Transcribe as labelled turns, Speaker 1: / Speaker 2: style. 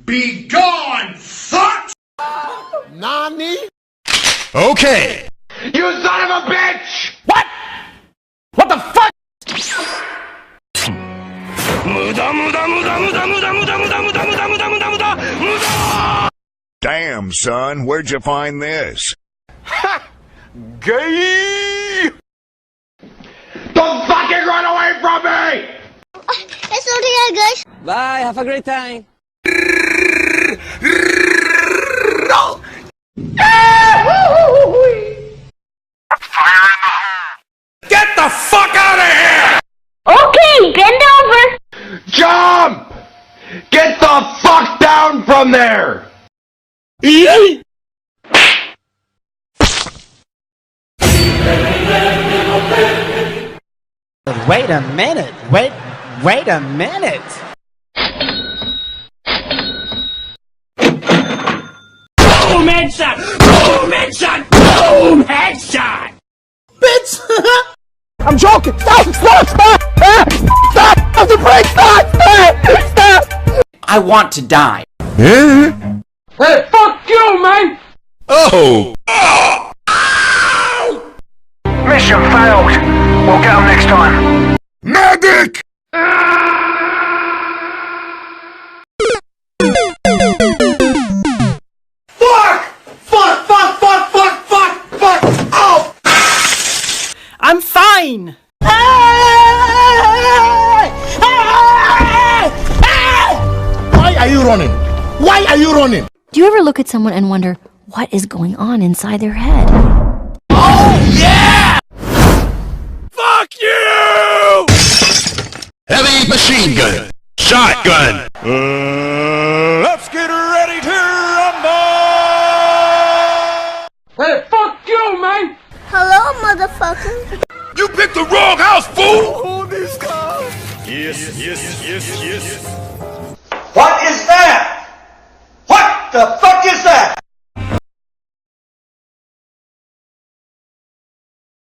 Speaker 1: Be gone, fuck!
Speaker 2: Nani?
Speaker 3: Okay.
Speaker 1: You son of a bitch!
Speaker 2: What? What the fuck?
Speaker 3: Damn, son, where'd you find this?
Speaker 2: Gay!
Speaker 1: Don't fucking run away from me!
Speaker 4: Let's go together, guys.
Speaker 5: Bye, have a great time.
Speaker 1: Get the fuck out of here!
Speaker 4: Okay, bend over.
Speaker 1: Jump! Get the fuck down from there!
Speaker 5: Wait a minute. Wait a minute.
Speaker 1: Boom headshot! Boom headshot! Boom headshot!
Speaker 2: Bitch! I'm joking! Stop! Stop! Stop! Stop! Stop the brake! Stop! Stop! Stop!
Speaker 6: I want to die.
Speaker 1: Hey, fuck you, man!
Speaker 3: Oh!
Speaker 1: Mission failed. We'll get them next time.
Speaker 3: Medic!
Speaker 1: Fuck! Fuck! Fuck! Fuck! Fuck! Fuck! Fuck! Oh!
Speaker 5: I'm fine.
Speaker 2: Why are you running? Why are you running?
Speaker 7: Do you ever look at someone and wonder what is going on inside their head?
Speaker 3: Fuck you! Heavy machine gun. Shotgun. Let's get ready to rumble!
Speaker 1: Hey, fuck you, man!
Speaker 4: Hello, motherfucker.
Speaker 3: You picked the wrong house, fool!
Speaker 2: Oh, this car!
Speaker 3: Yes, yes, yes, yes.
Speaker 1: What is that? What the fuck is that?